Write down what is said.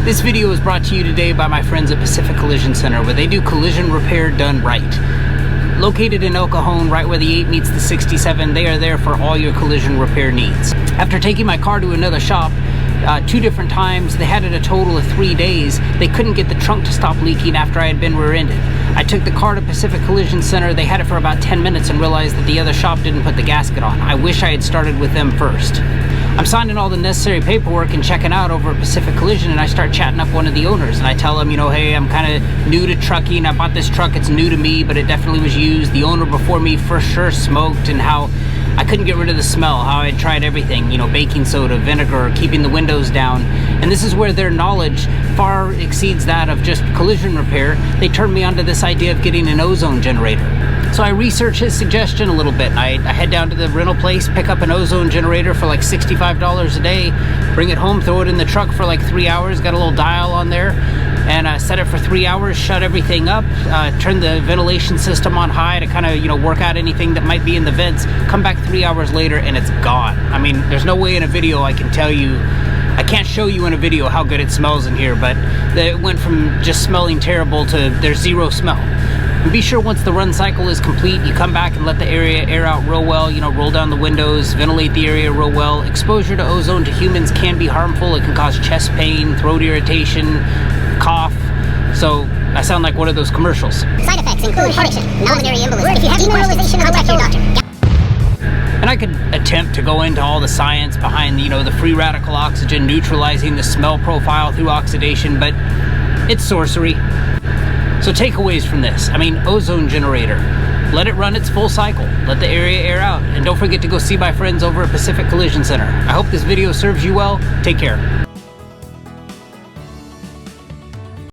This video is brought to you today by my friends at Pacific Collision Center, where they do collision repair done right. Located in El Cajon, right where the 8 meets the 67, they are there for all your collision repair needs. After taking my car to another shop, 2 different times, they had it a total of 3 days, they couldn't get the trunk to stop leaking after I had been rear-ended. I took the car to Pacific Collision Center, they had it for about 10 minutes and realized that the other shop didn't put the gasket on. I wish I had started with them first. I'm signing all the necessary paperwork and checking out over at Pacific Collision, and I start chatting up one of the owners, and I tell him, hey, I'm kind of new to trucking. I bought this truck, it's new to me, but it definitely was used. The owner before me for sure smoked, and how I couldn't get rid of the smell, how I tried everything, baking soda, vinegar, keeping the windows down. And this is where their knowledge far exceeds that of just collision repair. They turned me onto this idea of getting an ozone generator. So I research his suggestion a little bit. I head down to the rental place, pick up an ozone generator for like $65 a day, bring it home, throw it in the truck for like 3 hours, got a little dial on there, and set it for 3 hours, shut everything up, turn the ventilation system on high to kind of, work out anything that might be in the vents, come back 3 hours later and it's gone. I mean, there's no way in a video I can't show you in a video how good it smells in here, but it went from just smelling terrible to there's zero smell. And be sure once the run cycle is complete, you come back and let the area air out real well, roll down the windows, ventilate the area real well. Exposure to ozone to humans can be harmful. It can cause chest pain, throat irritation, cough. So I sound like one of those commercials. Side effects include headache, pulmonary embolism. If you have any questions, contact your doctor. And I could attempt to go into all the science behind, the free radical oxygen neutralizing the smell profile through oxidation, but it's sorcery. So takeaways from this, ozone generator. Let it run its full cycle. Let the area air out. And don't forget to go see my friends over at Pacific Collision Center. I hope this video serves you well. Take care.